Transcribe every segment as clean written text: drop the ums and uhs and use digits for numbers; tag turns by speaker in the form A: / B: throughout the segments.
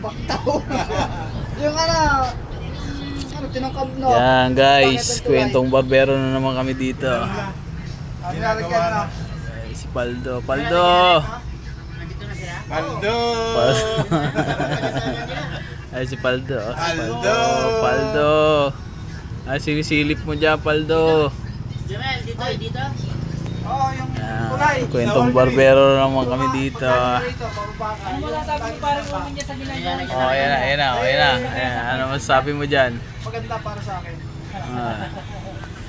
A: Baktaw. Yung tinangkab no.
B: Yan guys, kwentong barbero na naman kami dito.
A: Ginagawa na.
B: Si Paldo. Paldo!
C: Paldo!
B: Ay si Paldo.
C: Paldo!
B: Paldo! Ay sinisilip mo dyan, Paldo.
D: Jumel, dito.
A: Oo, yung
B: Yan,
A: kulay.
B: kwentong barbero na naman kami dito.
A: Ano
D: mo lang sabi mo parang umin niya sa ginagawa?
B: Oh, ayan na. Ayan, ano masasabi mo dyan?
A: Maganda para sa akin.
B: Ah,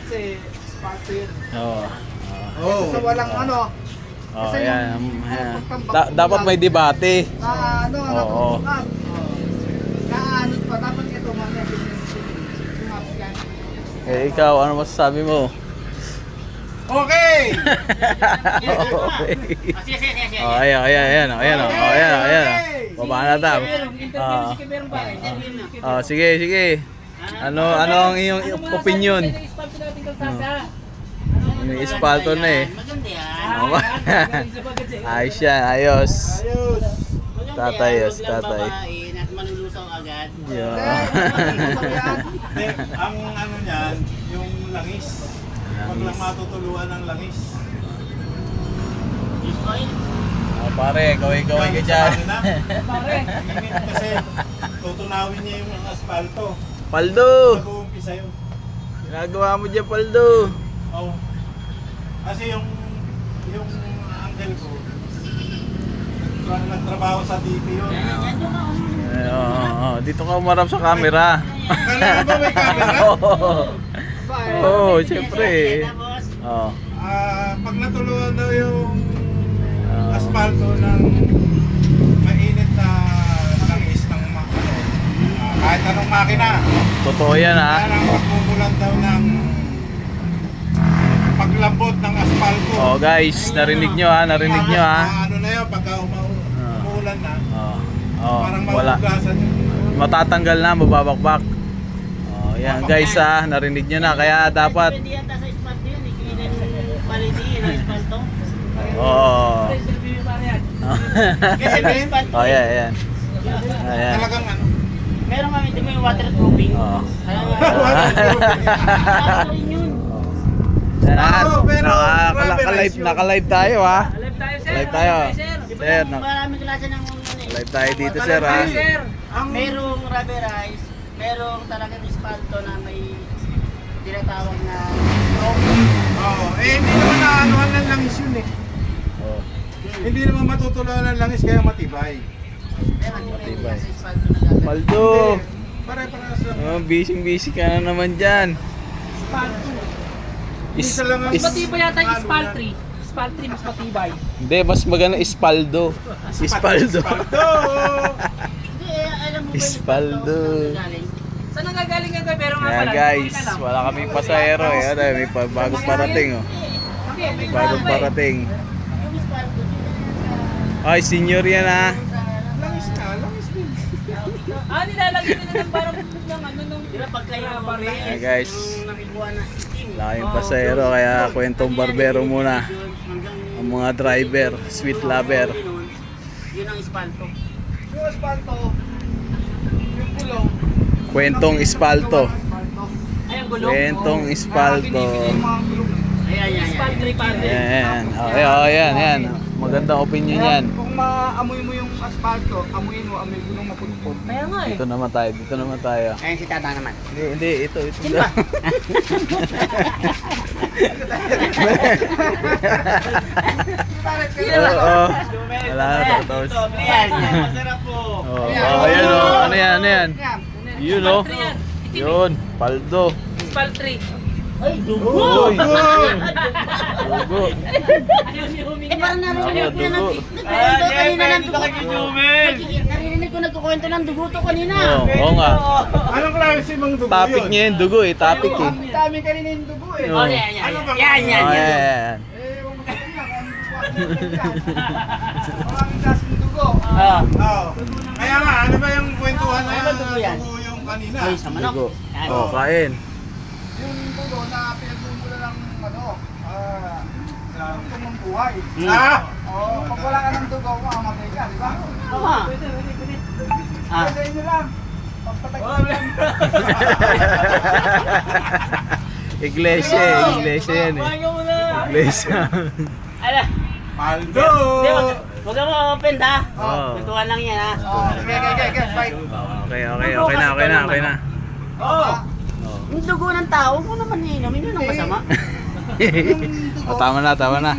A: Kasi smart yun.
B: oh.
A: Kasi sa walang
B: Oh,
A: kasi
B: ayan.
A: yung
B: Dapat may debate.
A: na
B: Oo.
A: Naanot pa. Dapat ito mamaya.
B: Eh, ikaw, ano masasabi mo?
C: Okay!
D: Sige.
B: Oh, ayan. Baba na tao. Oh, sige. Ano ang iyong opinion? May espalto na eh.
D: Maganda yan.
B: Ayos yan, ayos.
C: Ayos!
B: Tatay,
D: Huwag lang
B: tatay.
D: babain at malulusaw agad.
B: Yeah.
C: Hindi, ang ano niyan, yung langis. Huwag lang matutuluan ng langis.
D: Use oil.
B: Oh, pare, gawin ka dyan.
D: Pare.
C: Init kasi tutunawin niya yung asfalto.
B: Paldo!
C: Mag-uumpisa yun.
B: Ginagawa mo dyan, Paldo.
C: Oh. Kasi yung uncle ko, nagtrabaho sa DP yun.
D: Yan doon ako.
B: Dito ka umarap sa camera.
C: Kailangan ba may camera?
B: Oo, siyempre.
D: Tapos,
B: Oh.
C: Pag natuluan daw yung asfalto ng mainit na langis ng kahit anong makina,
B: Totoo yan ha.
C: parang magmumulan daw ng paglambot ng asfalto.
B: Oh guys, narinig nyo ha.
C: Ano na yun, pagka umuulan na, parang
B: Wala.
C: mahugasan yun.
B: Matatanggal na, mababakbak. Oh, yan guys ha, narinig nyo na. Kaya dapat
D: pwede yata sa espalto yun. Quality ng espalto.
B: oh.
D: Kasi may espalto.
B: Oh, yan. Ayan.
C: Talagang ano.
D: Meron kami dito yung waterproofing.
B: Oh.
D: Kaya nga. Yun.
B: Yan.
C: Pero,
B: Naka-live tayo ha. Live tayo.
D: Diba
B: Sir,
D: yung maraming klase ng
B: live tayo dito sir ha.
D: merong rubberized, merong talagang espalto na may tinatawag na
C: Hindi naman naanuhan ng langis yun eh.
B: Oh.
C: Hindi naman matutuluan ng langis kaya matibay.
B: Matibay.
D: sa espalto na gagawin.
B: Paldo!
C: Pare-parehas lang.
B: Oh, busy ka na naman dyan.
C: Isa lang ang-
E: Mas matibay yata yung spaltry. Spaltry mas matibay.
B: Hindi, mas maganda Ispaldo. Ispaldo.
D: Hindi, alam mo ba yung
B: Espaldo.
D: saan nanggaling?
E: Saan nanggagaling ang pero nga
B: Yan
E: pala?
B: guys, wala kami pasahero eh. Ano, may bagong parating oh.
E: May
B: Bagong parating.
D: Yung espalto,
B: Ay, senior yan ha.
C: Langis na, langis din.
E: Nilalagyan nila ng parang nung
D: di ba pagka yung
B: Ayan, guys.
D: yung nakikuha na steam,
B: Wala kaming pasahero kaya kwentong barbero muna. Ang mga driver, sweet lover.
D: Yun ang espalto.
A: Yung asfalto, yung gulong,
B: Kwentong Ispalto.
E: ay ang gulong.
B: Kwentong Ispalto.
A: yung mga gulong.
D: Ayan.
E: Spaltry pare.
B: Ayan. Yan. Magandang opinion yan.
A: Kung maamoy mo yung asfalto, amoyin mo, amoy gulong maputpot.
E: Kaya nga eh.
B: Dito naman tayo.
D: Ayun si Tata naman.
B: Hindi, ito.
D: Sino ba?
B: Oo. Wala na tapos.
D: Ayan, masarap po.
B: Ayan oh. Ano yan?
A: Yan.
B: Yun oh. Yun, Paldo.
E: Spaltry.
D: Ay, dugo!
B: Uy. Dugo.
E: Ayaw niya humingi.
D: Parang narinig ko
B: Dugo.
D: kanina ng dugo. Narinig ko nagkukwento ng dugo to kanina.
B: Oo nga.
C: Anong klase mong dugo
B: Topic
C: yun?
B: niya yung dugo eh. Topic eh.
A: Ang dami kanina yung dugo eh.
B: Oo.
D: Yan.
B: Ayan.
A: Ewan ko kanina kung ano dugo. Maraming klaseng dugo.
C: Oo. Kaya nga, ano ba yung kwentuhan na
D: Ano ba dugo yan?
C: dugo yung kanina?
D: Ay, sa manok.
B: Dugo.
D: Yan.
B: Oh, kain.
A: Yung dugo na pinagmumula ng
C: Sa
A: Kung ang buhay.
C: Ah!
A: Oo, pag wala ka ng dugo, mamamatay ka, di ba?
D: Tama. Ah.
A: Pwede nyo lang. Pagpatay ko lang.
B: Iglesia, iglesia yan eh.
E: Pahinga mo na.
B: Iglesia.
D: Ala.
C: Paldo!
D: Hindi, wag ka mo open ha.
B: Oo.
D: Tutuan lang yan ha.
A: Oh, okay, bye.
B: Okay na.
C: Oh!
D: Yung dugo ng tao, kung naman iinom, yun ang masama.
B: O, tama na.